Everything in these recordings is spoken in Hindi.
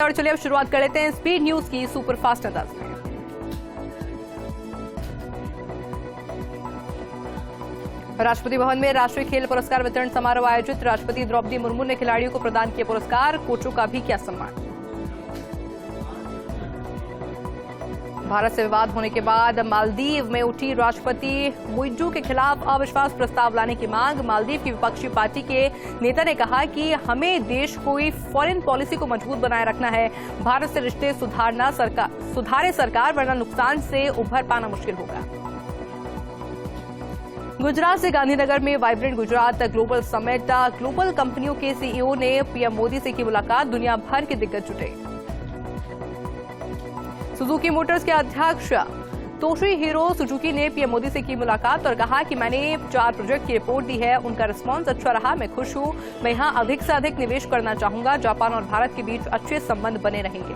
और चलिए अब शुरुआत कर लेते हैं स्पीड न्यूज की सुपरफास्ट अंदाज में। राष्ट्रपति भवन में राष्ट्रीय खेल पुरस्कार वितरण समारोह आयोजित। राष्ट्रपति द्रौपदी मुर्मू ने खिलाड़ियों को प्रदान किए पुरस्कार, कोचों का भी किया सम्मान। भारत से विवाद होने के बाद मालदीव में उठी राष्ट्रपति मुइज्जू के खिलाफ अविश्वास प्रस्ताव लाने की मांग। मालदीव की विपक्षी पार्टी के नेता ने कहा कि हमें देश की फॉरेन पॉलिसी को मजबूत बनाए रखना है। भारत से रिश्ते सुधारे सरकार, वरना नुकसान से उभर पाना मुश्किल होगा। गुजरात से गांधीनगर में vibrant Gujarat global summit. Global कंपनियों के सीईओ ने पीएम मोदी से की मुलाकात। दुनिया भर के दिग्गज जुटे। सुजुकी मोटर्स के अध्यक्ष तोशिहिरो सुजुकी ने पीएम मोदी से की मुलाकात और कहा कि मैंने 4 प्रोजेक्ट की रिपोर्ट दी है, उनका रिस्पांस अच्छा रहा, मैं खुश हूं, मैं यहां अधिक से अधिक निवेश करना चाहूंगा। जापान और भारत के बीच अच्छे संबंध बने रहेंगे।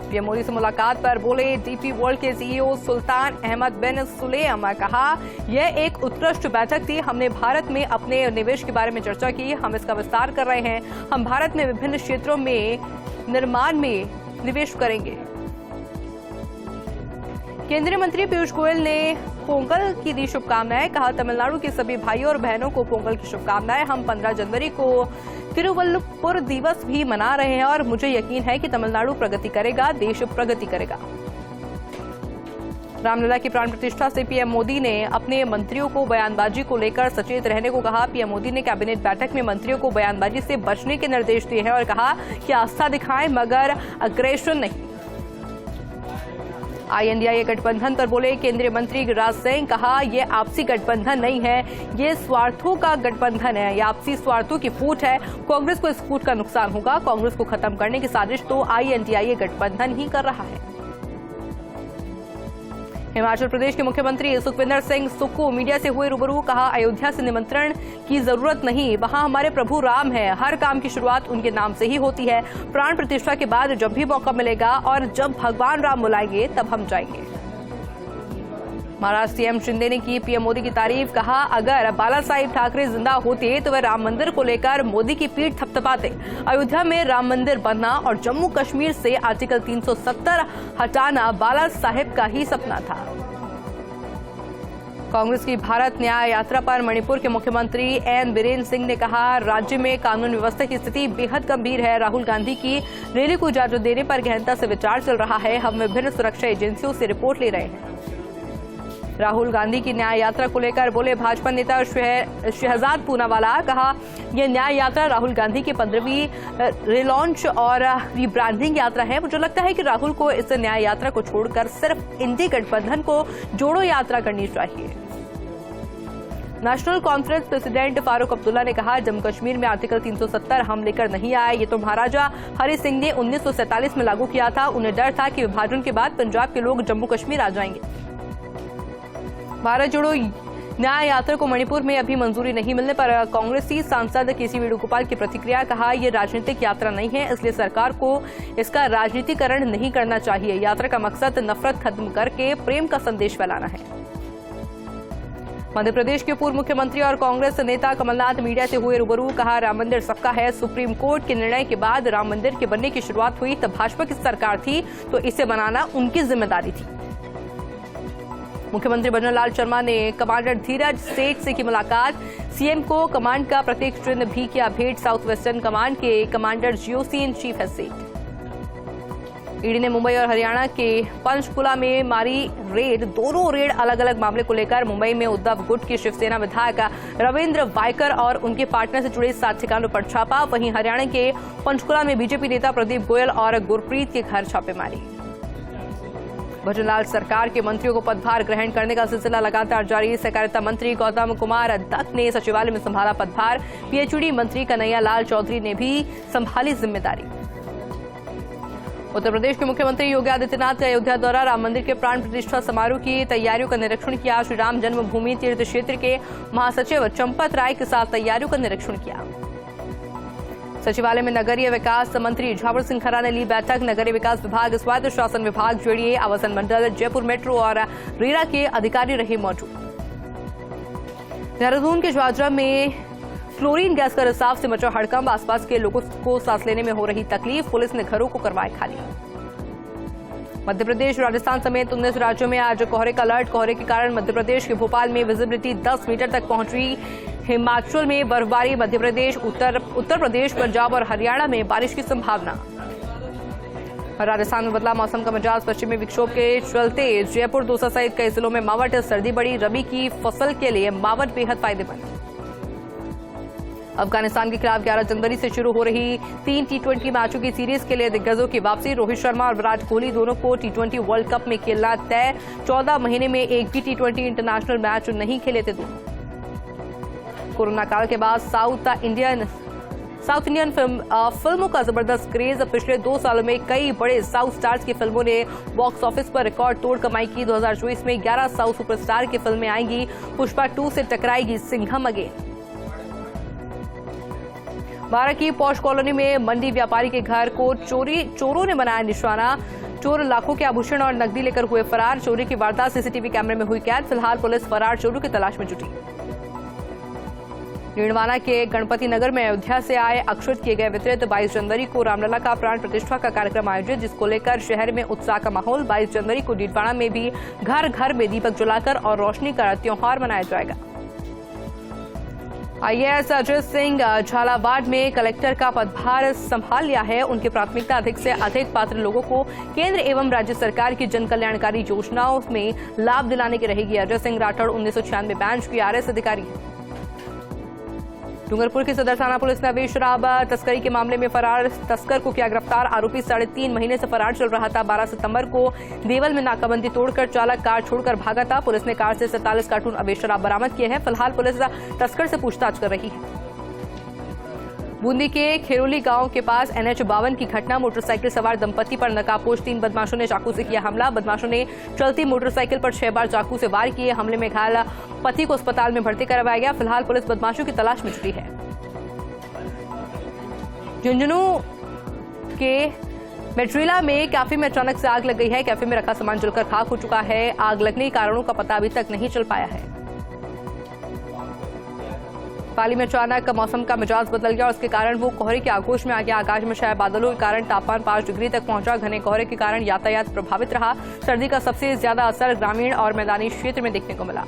पीएम मोदी से मुलाकात पर बोले डीपी वर्ल्ड के सीईओ सुल्तान अहमद बिन सुलेम। कहा यह एक उत्कृष्ट बैठक थी। हमने भारत में अपने निवेश के बारे में चर्चा की, हम इसका विस्तार कर रहे हैं। हम भारत में विभिन्न क्षेत्रों में निर्माण में निवेश करेंगे। केंद्रीय मंत्री पीयूष गोयल ने पोंगल की दी शुभकामनाएं। कहा तमिलनाडु के सभी भाइयों और बहनों को पोंगल की शुभकामनाएं। हम 15 जनवरी को तिरुवल्लुपुर दिवस भी मना रहे हैं और मुझे यकीन है कि तमिलनाडु प्रगति करेगा, देश प्रगति करेगा। रामलला की प्राण प्रतिष्ठा से पीएम मोदी ने अपने मंत्रियों को बयानबाजी को लेकर सचेत रहने को कहा। पीएम मोदी ने कैबिनेट बैठक में मंत्रियों को बयानबाजी से बचने के निर्देश दिए हैं और कहा कि आस्था दिखाएं मगर अग्रेशन नहीं। INDIA गठबंधन पर बोले केंद्रीय मंत्री गिरिराज सिंह। कहा यह आपसी गठबंधन नहीं है, ये स्वार्थों का गठबंधन है, यह आपसी स्वार्थों की फूट है। कांग्रेस को इस फूट का नुकसान होगा। कांग्रेस को खत्म करने की साजिश तो INDIA गठबंधन ही कर रहा है। हिमाचल प्रदेश के मुख्यमंत्री सुखविंदर सिंह सुक्खू मीडिया से हुए रूबरू। कहा अयोध्या से निमंत्रण की जरूरत नहीं, वहां हमारे प्रभु राम है, हर काम की शुरुआत उनके नाम से ही होती है। प्राण प्रतिष्ठा के बाद जब भी मौका मिलेगा और जब भगवान राम बुलाएंगे तब हम जाएंगे। महाराष्ट्र सीएम शिंदे ने की पीएम मोदी की तारीफ। कहा अगर बाला साहिब ठाकरे जिंदा होते तो वे राम मंदिर को लेकर मोदी की पीठ थपथपाते। अयोध्या में राम मंदिर बनना और जम्मू कश्मीर से आर्टिकल 370 हटाना बाला साहिब का ही सपना था। कांग्रेस की भारत न्याय यात्रा पर मणिपुर के मुख्यमंत्री एन बीरेन सिंह ने कहा राज्य में कानून व्यवस्था की स्थिति बेहद गंभीर है। राहुल गांधी की रैली को इजाजत देने पर गहनता से विचार चल रहा है। हम विभिन्न सुरक्षा एजेंसियों से रिपोर्ट ले रहे हैं। राहुल गांधी की न्याय यात्रा को लेकर बोले भाजपा नेता शहजाद पूनावाला। कहा यह न्याय यात्रा राहुल गांधी की 15वीं रिलॉन्च और रिब्रांडिंग यात्रा है। मुझे लगता है कि राहुल को इस न्याय यात्रा को छोड़कर सिर्फ इंडी गठबंधन को जोड़ो यात्रा करनी चाहिए। National conference president Farooq Abdullah ने कहा जम्मू कश्मीर में आर्टिकल 370 हम लेकर नहीं आए, ये तो महाराजा हरि सिंह ने 1947 में लागू किया था। उन्हें डर था कि विभाजन के बाद पंजाब के लोग जम्मू कश्मीर आ जाएंगे। भारत जोड़ो न्याय यात्रा को मणिपुर में अभी मंजूरी नहीं मिलने पर कांग्रेसी सांसद केसी वेणुगोपाल की प्रतिक्रिया। कहा यह राजनीतिक यात्रा नहीं है, इसलिए सरकार को इसका राजनीतिकरण नहीं करना चाहिए। यात्रा का मकसद नफरत खत्म करके प्रेम का संदेश फैलाना है। मध्य प्रदेश के पूर्व मुख्यमंत्री और कांग्रेस नेता कमलनाथ मीडिया से हुए रूबरू। कहा राम मंदिर सबका है। सुप्रीम कोर्ट के निर्णय के बाद राम मंदिर के बनने की शुरुआत हुई तब भाजपा की सरकार थी, तो इसे बनाना उनकी जिम्मेदारी थी। मुख्यमंत्री बनवारीलाल शर्मा ने कमांडर धीरज सेठ से की मुलाकात। सीएम को कमांड का प्रतीक चिन्ह भी किया भेंट। साउथ वेस्टर्न कमांड के कमांडर जीओसी इन चीफ है सेठ। ईडी ने मुंबई और हरियाणा के पंचकुला में मारी रेड। दोनों रेड अलग अलग मामले को लेकर। मुंबई में उद्धव गुट के शिवसेना विधायक रविंद्र वायकर और उनके पार्टनर से जुड़े 7 ठिकानों पर छापा। वहीं हरियाणा के पंचकुला में बीजेपी नेता प्रदीप गोयल और गुरप्रीत के घर छापेमारी। भजनलाल सरकार के मंत्रियों को पदभार ग्रहण करने का सिलसिला लगातार जारी। सहकारिता मंत्री गौतम कुमार दत्त ने सचिवालय में संभाला पदभार। पीएचईडी मंत्री कन्हैया लाल चौधरी ने भी संभाली जिम्मेदारी। उत्तर प्रदेश के मुख्यमंत्री योगी आदित्यनाथ का अयोध्या दौरा। राम मंदिर के प्राण प्रतिष्ठा समारोह की तैयारियों का निरीक्षण किया। श्री राम जन्मभूमि तीर्थ क्षेत्र के महासचिव चंपत राय के साथ तैयारियों का निरीक्षण किया। सचिवालय में नगरीय विकास मंत्री झावर सिंह खन्ना ने ली बैठक। नगरीय विकास विभाग, स्वायत्त शासन विभाग, जेडीए, आवासन मंडल, जयपुर मेट्रो और रेरा के अधिकारी रहे मौजूद। देहरादून के ज्वाजरा में फ्लोरीन गैस का रिसाव से मचा हड़कंप, आसपास के लोगों को सांस लेने में हो रही तकलीफ, पुलिस ने घरों को करवाए खाली। मध्य प्रदेश, राजस्थान समेत 19 राज्यों में आज कोहरे का अलर्ट। कोहरे के कारण मध्य प्रदेश के भोपाल में विजिबिलिटी 10 मीटर तक पहुंची। हिमाचल में बर्फबारी, मध्य प्रदेश, उत्तर प्रदेश, पंजाब और हरियाणा में बारिश की संभावना। राजस्थान में बदला मौसम का मिजाज, पश्चिमी विक्षोभ के चलते जयपुर, दौसा सहित कई जिलों में मावठ, सर्दी बढ़ी। रबी की फसल के लिए मावठ बेहद फायदेमंद। अफगानिस्तान के खिलाफ 11 जनवरी से शुरू हो रही 3 T20 मैचों की सीरीज के लिए दिग्गजों की वापसी। रोहित शर्मा और विराट कोहली दोनों को T20 वर्ल्ड कप में खेलना तय। 14 महीने में एक भी T20 इंटरनेशनल मैच नहीं खेले थे दोनों। कोरोना काल के बाद साउथ इंडियन फिल्मों का जबरदस्त क्रेज। पिछले 2 सालों में कई बड़े साउथ स्टार्स की फिल्मों ने बॉक्स ऑफिस पर रिकॉर्ड तोड़ कमाई की। 2024 में 11 साउथ सुपरस्टार की फिल्में आएंगी। पुष्पा 2 से टकराएगी सिंघम अगेन। बारा की पॉश कॉलोनी में मंडी व्यापारी के घर को चोरों ने बनाया निशाना। चोर लाखों के आभूषण और नकदी लेकर हुए फरार। चोरी की वारदात सीसीटीवी कैमरे में हुई कैद। फिलहाल पुलिस फरार चोरों की तलाश में जुटी। नीणवाना के गणपति नगर में अयोध्या से आए अक्षत किए गए वितरित। 22 जनवरी को रामलला का प्राण प्रतिष्ठा का कार्यक्रम आयोजित, जिसको लेकर शहर में उत्साह का माहौल। 22 जनवरी को नीणवाना में भी घर घर में दीपक जलाकर और रोशनी का त्योहार मनाया जाएगा। आईएएस अजय सिंह झालावाड़ में कलेक्टर का पदभार संभाल लिया है। उनकी प्राथमिकता अधिक से अधिक पात्र लोगों को केंद्र एवं राज्य सरकार की जन कल्याणकारी योजनाओं में लाभ दिलाने की रहेगी। अजय सिंह राठौड़ 1996 बैच की आरएस अधिकारी है। डूंगरपुर की सदर थाना पुलिस ने अवैध शराब तस्करी के मामले में फरार तस्कर को किया गिरफ्तार। आरोपी 3.5 महीने से फरार चल रहा था। 12 सितंबर को देवल में नाकाबंदी तोड़कर चालक कार छोड़कर भागा था। पुलिस ने कार से 47 कार्टून अवैध शराब बरामद किए हैं। फिलहाल पुलिस तस्कर से पूछताछ कर रही है। बूंदी के खेरोली गांव के पास NH-52 की घटना। मोटरसाइकिल सवार दंपति पर नकाबपोश 3 बदमाशों ने चाकू से किया हमला। बदमाशों ने चलती मोटरसाइकिल पर 6 बार चाकू से वार किए। हमले में घायल पति को अस्पताल में भर्ती करवाया गया। फिलहाल पुलिस बदमाशों की तलाश में जुटी है। झुंझुनू के मेट्रीला में कैफे में अचानक से आग लग गई है। कैफे में रखा सामान जलकर खाक हो चुका है। आग लगने के कारणों का पता अभी तक नहीं चल पाया है। पाली में अचानक मौसम का मिजाज बदल गया और उसके कारण वो कोहरे के आगोश में आ गया। आकाश में छाए बादलों के कारण तापमान 5 डिग्री तक पहुंचा। घने कोहरे के कारण यातायात प्रभावित रहा। सर्दी का सबसे ज्यादा असर ग्रामीण और मैदानी क्षेत्र में देखने को मिला।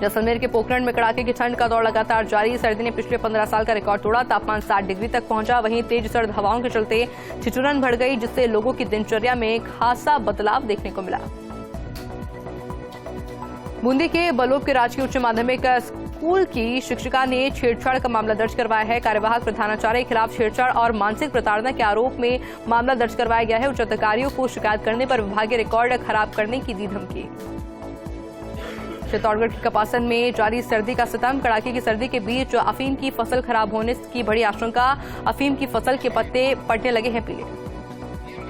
जैसलमेर के पोखरण में कड़ाके की ठंड का दौर लगातार जारी। सर्दी ने पिछले 15 साल का रिकॉर्ड तोड़ा। तापमान 60 डिग्री तक पहुंचा। वहीं तेज सर्द हवाओं के चलते ठिठुरन बढ़ गई, जिससे लोगों की दिनचर्या में खासा बदलाव देखने को मिला। बूंदी के बलोब के राजकीय उच्च माध्यमिक स्कूल की शिक्षिका ने छेड़छाड़ का मामला दर्ज करवाया है। कार्यवाहक प्रधानाचार्य के खिलाफ छेड़छाड़ और मानसिक प्रताड़ना के आरोप में मामला दर्ज करवाया गया है। उच्च अधिकारियों को शिकायत करने पर विभागीय रिकॉर्ड खराब करने की दी धमकी। चित्तौड़गढ़ के कपासन में जारी सर्दी का सितम। कड़ाके की सर्दी के बीच अफीम की फसल खराब होने की बड़ी आशंका। अफीम की फसल के पत्ते पड़ने लगे हैं पीले।